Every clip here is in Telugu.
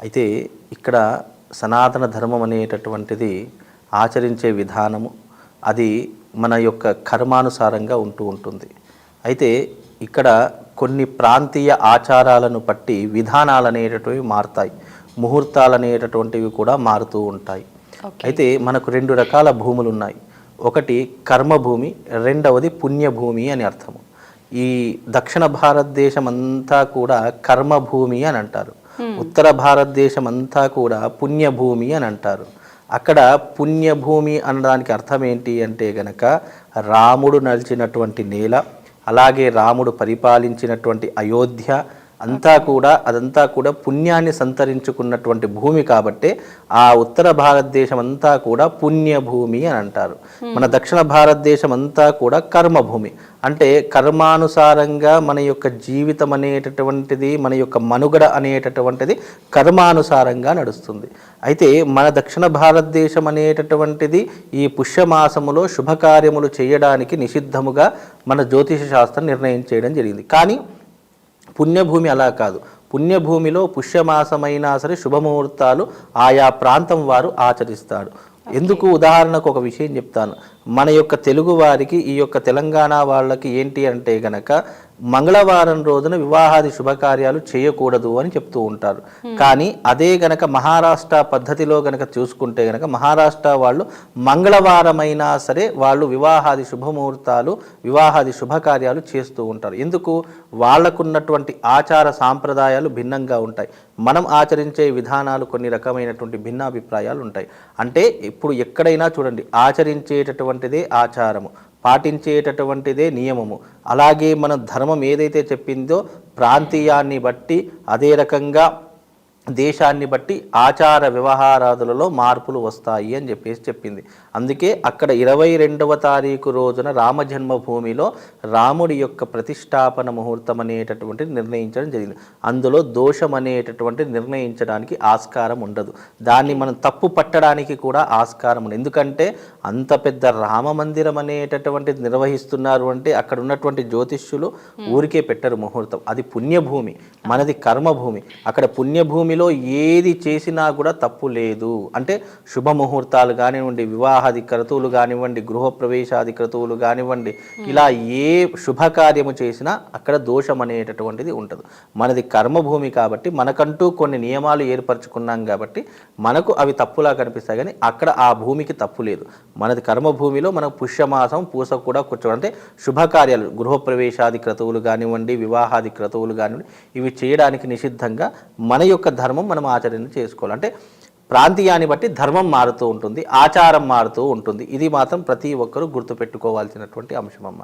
అయితే ఇక్కడ సనాతన ధర్మం అనేటటువంటిది ఆచరించే విధానము అది మన యొక్క కర్మానుసారంగా ఉంటూ ఉంటుంది. అయితే ఇక్కడ కొన్ని ప్రాంతీయ ఆచారాలను బట్టి విధానాలు అనేటటువంటివి మారుతాయి, ముహూర్తాలు అనేటటువంటివి కూడా మారుతూ ఉంటాయి. అయితే మనకు రెండు రకాల భూములు ఉన్నాయి. ఒకటి కర్మభూమి, రెండవది పుణ్యభూమి అని అర్థము. ఈ దక్షిణ భారతదేశం అంతా కూడా కర్మభూమి అని అంటారు, ఉత్తర భారతదేశం అంతా కూడా పుణ్యభూమి అని అంటారు. అక్కడ పుణ్యభూమి అనడానికి అర్థం ఏంటి అంటే గనక రాముడు నడిచినటువంటి నేల, అలాగే రాముడు పరిపాలించినటువంటి అయోధ్య అదంతా కూడా పుణ్యాన్ని సంతరించుకున్నటువంటి భూమి కాబట్టే ఆ ఉత్తర భారతదేశం అంతా కూడా పుణ్యభూమి అని అంటారు. మన దక్షిణ భారతదేశం అంతా కూడా కర్మభూమి. అంటే కర్మానుసారంగా మన యొక్క జీవితం అనేటటువంటిది, మన యొక్క మనుగడ అనేటటువంటిది కర్మానుసారంగా నడుస్తుంది. అయితే మన దక్షిణ భారతదేశం అనేటటువంటిది ఈ పుష్యమాసములో శుభకార్యములు చేయడానికి నిషిద్ధముగా మన జ్యోతిష శాస్త్రం నిర్ణయం చేయడం జరిగింది. కానీ పుణ్యభూమి అలా కాదు. పుణ్యభూమిలో పుష్యమాసమైనా సరే శుభముహూర్తాలు ఆయా ప్రాంతం వారు ఆచరిస్తాడు. ఎందుకు ఉదాహరణకు ఒక విషయం చెప్తాను. మన యొక్క తెలుగు వారికి, ఈ యొక్క తెలంగాణ వాళ్ళకి ఏంటి అంటే గనక మంగళవారం రోజున వివాహాది శుభకార్యాలు చేయకూడదు అని చెప్తూ ఉంటారు. కానీ అదే గనక మహారాష్ట్ర పద్ధతిలో గనక చూసుకుంటే గనక మహారాష్ట్ర వాళ్ళు మంగళవారమైనా సరే వాళ్ళు వివాహాది శుభముహూర్తాలు, వివాహాది శుభకార్యాలు చేస్తూ ఉంటారు. ఎందుకు? వాళ్ళకున్నటువంటి ఆచార సాంప్రదాయాలు భిన్నంగా ఉంటాయి. మనం ఆచరించే విధానాలు కొన్ని రకమైనటువంటి భిన్నాభిప్రాయాలు ఉంటాయి. అంటే ఇప్పుడు ఎక్కడైనా చూడండి, ఆచరించేటటువంటిదే ఆచారము, పాటించేటటువంటిదే నియమము. అలాగే మన ధర్మం ఏదైతే చెప్పిందో ప్రాంతీయాన్ని బట్టి, అదే రకంగా దేశాన్ని బట్టి ఆచార వ్యవహారాదులలో మార్పులు వస్తాయి అని చెప్పింది. అందుకే అక్కడ 22వ తారీఖు రోజున రామజన్మభూమిలో రాముడి యొక్క ప్రతిష్టాపన ముహూర్తం అనేటటువంటిది నిర్ణయించడం జరిగింది. అందులో దోషం అనేటటువంటిది నిర్ణయించడానికి ఆస్కారం ఉండదు. దాన్ని మనం తప్పు పట్టడానికి కూడా ఆస్కారం ఉండదు. ఎందుకంటే అంత పెద్ద రామ మందిరం అనేటటువంటిది నిర్వహిస్తున్నారు అంటే అక్కడ ఉన్నటువంటి జ్యోతిష్యులు ఊరికే పెట్టరు ముహూర్తం. అది పుణ్యభూమి, మనది కర్మభూమి. అక్కడ పుణ్యభూమి ఏది చేసినా కూడా తప్పు లేదు. అంటే శుభముహూర్తాలు కానివ్వండి, వివాహాది క్రతువులు కానివ్వండి, గృహప్రవేశాది క్రతువులు కానివ్వండి, ఇలా ఏ శుభకార్యము చేసినా అక్కడ దోషం అనేటటువంటిది ఉండదు. మనది కర్మభూమి కాబట్టి మనకంటూ కొన్ని నియమాలు ఏర్పరచుకున్నాం కాబట్టి మనకు అవి తప్పులా కనిపిస్తాయి. కానీ అక్కడ ఆ భూమికి తప్పు లేదు. మనది కర్మభూమిలో మనకు పుష్యమాసం పూస కూడా కూర్చోవడం, అంటే శుభకార్యాలు గృహప్రవేశాది క్రతువులు కానివ్వండి, వివాహాది క్రతువులు కానివ్వండి, ఇవి చేయడానికి నిషిద్ధంగా మన యొక్క ధర్మం మనం ఆచరణ చేసుకోవాలి. అంటే ప్రాంతీయాన్ని బట్టి ధర్మం మారుతూ ఉంటుంది, ఆచారం మారుతూ ఉంటుంది. ఇది మాత్రం ప్రతి ఒక్కరూ గుర్తుపెట్టుకోవాల్సినటువంటి అంశం అమ్మ.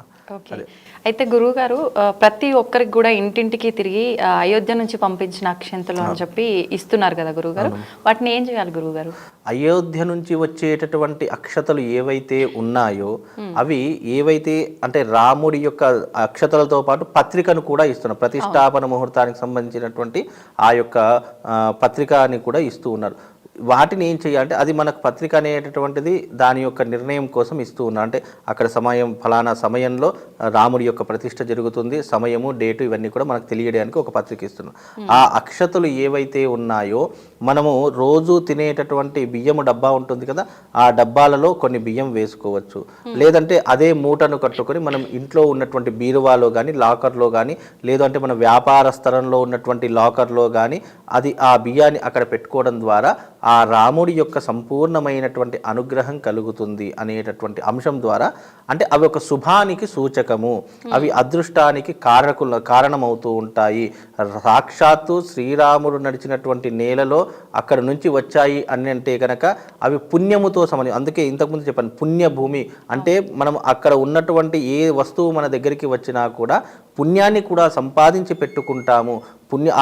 అయితే గురువు గారు, ప్రతి ఒక్కరికి కూడా ఇంటింటికి తిరిగి అయోధ్య నుంచి పంపించిన అక్షంతలు అని చెప్పి ఇస్తున్నారు కదా గురువు గారు, వాటిని ఏం చేయాలి గురువు గారు? అయోధ్య నుంచి వచ్చేటటువంటి అక్షతలు ఏవైతే ఉన్నాయో అవి ఏవైతే అంటే రాముడి యొక్క అక్షతలతో పాటు పత్రికను కూడా ఇస్తున్నారు. ప్రతిష్టాపన ముహూర్తానికి సంబంధించినటువంటి ఆ యొక్క పత్రికని కూడా ఇస్తూ ఉన్నారు. వాటిని ఏం చేయాలంటే అది మనకు పత్రిక అనేటటువంటిది దాని యొక్క నిర్ణయం కోసం ఇస్తూ ఉన్నా. అంటే అక్కడ సమయం, ఫలానా సమయంలో రాముడి యొక్క ప్రతిష్ఠ జరుగుతుంది, సమయము, డేటు ఇవన్నీ కూడా మనకు తెలియడానికి ఒక పత్రిక ఇస్తున్నాం. ఆ అక్షతలు ఏవైతే ఉన్నాయో మనము రోజు తినేటటువంటి బియ్యము డబ్బా ఉంటుంది కదా, ఆ డబ్బాలలో కొన్ని బియ్యం వేసుకోవచ్చు. లేదంటే అదే మూటను కట్టుకొని మనం ఇంట్లో ఉన్నటువంటి బీరువాలో కానీ, లాకర్లో కానీ, లేదంటే మన వ్యాపార స్థలంలో ఉన్నటువంటి లాకర్లో కానీ అది ఆ బియ్యాన్ని అక్కడ పెట్టుకోవడం ద్వారా ఆ రాముడి యొక్క సంపూర్ణమైనటువంటి అనుగ్రహం కలుగుతుంది అనేటటువంటి అంశం ద్వారా, అంటే అవి ఒక శుభానికి సూచకము, అవి అదృష్టానికి కారణమవుతూ ఉంటాయి. సాక్షాత్తు శ్రీరాముడు నడిచినటువంటి నేలలో అక్కడ నుంచి వచ్చాయి అని అంటే కనుక అవి పుణ్యముతో సంబంధం. అందుకే ఇంతకుముందు చెప్పాను, పుణ్యభూమి అంటే మనం అక్కడ ఉన్నటువంటి ఏ వస్తువు మన దగ్గరికి వచ్చినా కూడా పుణ్యాన్ని కూడా సంపాదించి పెట్టుకుంటాము.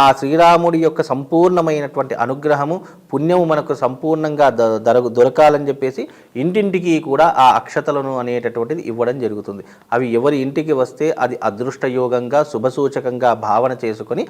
ఆ శ్రీరాముడి యొక్క సంపూర్ణమైనటువంటి అనుగ్రహము, పుణ్యము మనకు సంపూర్ణంగా దొరకాలని చెప్పేసి ఇంటింటికి కూడా ఆ అక్షతలను అనేటటువంటిది ఇవ్వడం జరుగుతుంది. అవి ఎవరి ఇంటికి వస్తే అది అదృష్టయోగంగా, శుభసూచకంగా భావన చేసుకొని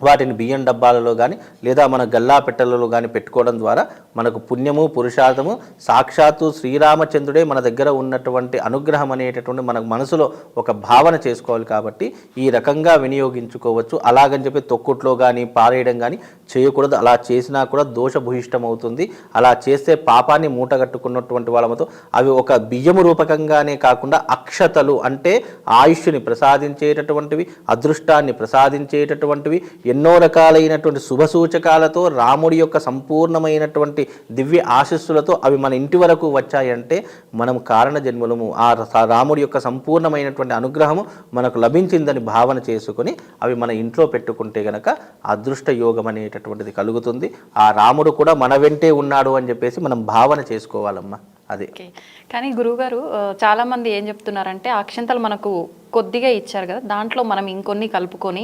వాటిని బియ్యం డబ్బాలలో కానీ లేదా మన గల్లా పెట్టెలలో కానీ పెట్టుకోవడం ద్వారా మనకు పుణ్యము పురుషార్థము సాక్షాత్తు శ్రీరామచంద్రుడే మన దగ్గర ఉన్నటువంటి అనుగ్రహం అనేటటువంటి మన మనసులో ఒక భావన చేసుకోవాలి. కాబట్టి ఈ రకంగా వినియోగించుకోవచ్చు. అలాగని చెప్పి తొక్కుట్లో కానీ పారేయడం కానీ చేయకూడదు. అలా చేసినా కూడా దోషభూయిష్టం అవుతుంది. అలా చేస్తే పాపాన్ని మూటగట్టుకున్నటువంటి వాళ్ళతో అవి ఒక బియ్యము రూపకంగానే కాకుండా అక్షతలు అంటే ఆయుష్ని ప్రసాదించేటటువంటివి, అదృష్టాన్ని ప్రసాదించేటటువంటివి, ఎన్నో రకాలైనటువంటి శుభ సూచకాలతో రాముడి యొక్క సంపూర్ణమైనటువంటి దివ్య ఆశీస్సులతో అవి మన ఇంటి వరకు వచ్చాయంటే మనం కారణ జన్మలము. ఆ రాముడి యొక్క సంపూర్ణమైనటువంటి అనుగ్రహము మనకు లభించిందని భావన చేసుకొని అవి మన ఇంట్లో పెట్టుకుంటే గనక అదృష్ట యోగం అనేటటువంటిది కలుగుతుంది. ఆ రాముడు కూడా మన వెంటే ఉన్నాడు అని చెప్పేసి మనం భావన చేసుకోవాలమ్మా. అదే. కానీ గురువుగారు చాలా మంది ఏం చెప్తున్నారంటే అక్షంతలు మనకు కొద్దిగా ఇచ్చారు కదా, దాంట్లో మనం ఇంకొన్ని కలుపుకొని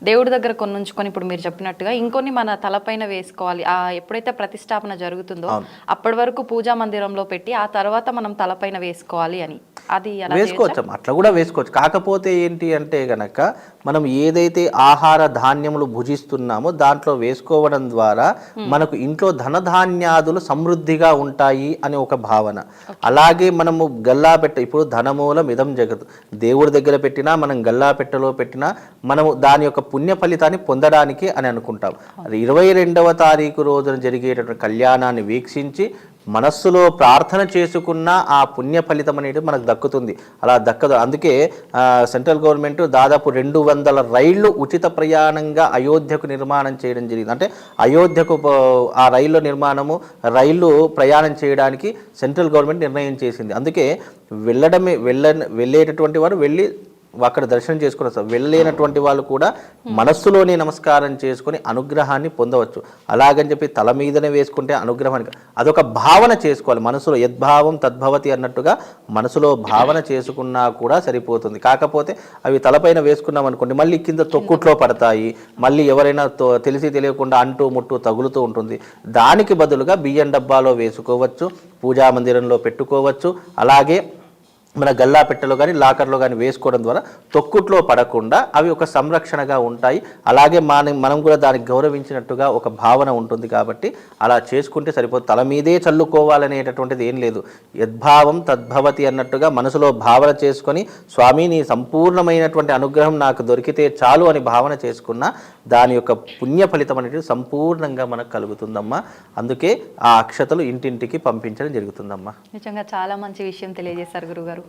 దేవుడి దగ్గర కొన్ని ఉంచుకొని ఇప్పుడు మీరు చెప్పినట్టుగా ఇంకొన్ని మన తలపైన వేసుకోవాలి. ఆ ఎప్పుడైతే ప్రతిష్టాపన జరుగుతుందో అప్పటి వరకు పూజా మందిరంలో పెట్టి ఆ తర్వాత మనం తలపైన వేసుకోవాలి అని అది వేసుకోవచ్చు. అట్లా కూడా వేసుకోవచ్చు. కాకపోతే ఏంటి అంటే గనక మనం ఏదైతే ఆహార ధాన్యములు భుజిస్తున్నామో దాంట్లో వేసుకోవడం ద్వారా మనకు ఇంట్లో ధనధాన్యాదులు సమృద్ధిగా ఉంటాయి అని ఒక భావన. అలాగే మనము గల్లా పెట్ట ఇప్పుడు ధనమూలం ఇదం జగత్ దేవుడి దగ్గర పెట్టినా మనం గల్లా పెట్టెలో పెట్టినా మనము దాని యొక్క పుణ్య ఫలితాన్ని పొందడానికి అని అనుకుంటాం. 22వ తారీఖు రోజున జరిగేటటువంటి కళ్యాణాన్ని వీక్షించి మనస్సులో ప్రార్థన చేసుకున్న ఆ పుణ్య ఫలితం అనేది మనకు దక్కుతుంది. అలా దక్కదు. అందుకే సెంట్రల్ గవర్నమెంట్ దాదాపు 200 రైళ్లు ఉచిత ప్రయాణంగా అయోధ్యకు నిర్మాణం చేయడం జరిగింది. అంటే అయోధ్యకు ఆ రైళ్ళ నిర్మాణము రైళ్లు ప్రయాణం చేయడానికి సెంట్రల్ గవర్నమెంట్ నిర్ణయం చేసింది. అందుకే వెళ్ళేటటువంటి వారు వెళ్ళి అక్కడ దర్శనం చేసుకుని వస్తారు. వెళ్ళలేనటువంటి వాళ్ళు కూడా మనస్సులోనే నమస్కారం చేసుకుని అనుగ్రహాన్ని పొందవచ్చు. అలాగని చెప్పి తల మీదనే వేసుకుంటే అనుగ్రహానికి అదొక భావన చేసుకోవాలి. మనసులో యద్భావం తద్భవతి అన్నట్టుగా మనసులో భావన చేసుకున్నా కూడా సరిపోతుంది. కాకపోతే అవి తలపైన వేసుకున్నాం అనుకోండి మళ్ళీ కింద తొక్కుట్లో పడతాయి. మళ్ళీ ఎవరైనా తెలిసి తెలియకుండా అంటూ ముట్టు తగులుతూ ఉంటుంది. దానికి బదులుగా బియ్యం డబ్బాలో వేసుకోవచ్చు, పూజా మందిరంలో పెట్టుకోవచ్చు. అలాగే మన గల్లా పెట్టెలో కానీ లాకర్లో కానీ వేసుకోవడం ద్వారా తొక్కుట్లో పడకుండా అవి ఒక సంరక్షణగా ఉంటాయి. అలాగే మనం కూడా దానికి గౌరవించినట్టుగా ఒక భావన ఉంటుంది. కాబట్టి అలా చేసుకుంటే సరిపోతుంది. తల మీదే చల్లుకోవాలనేటటువంటిది ఏం లేదు. యద్భావం తద్భవతి అన్నట్టుగా మనసులో భావన చేసుకొని స్వామి నీ సంపూర్ణమైనటువంటి అనుగ్రహం నాకు దొరికితే చాలు అని భావన చేసుకున్న దాని యొక్క పుణ్య ఫలితం అనేది సంపూర్ణంగా మనకు కలుగుతుందమ్మా. అందుకే ఆ అక్షతలు ఇంటింటికి పంపించడం జరుగుతుందమ్మా. నిజంగా చాలా మంచి విషయం తెలియజేశారు గురుగారు.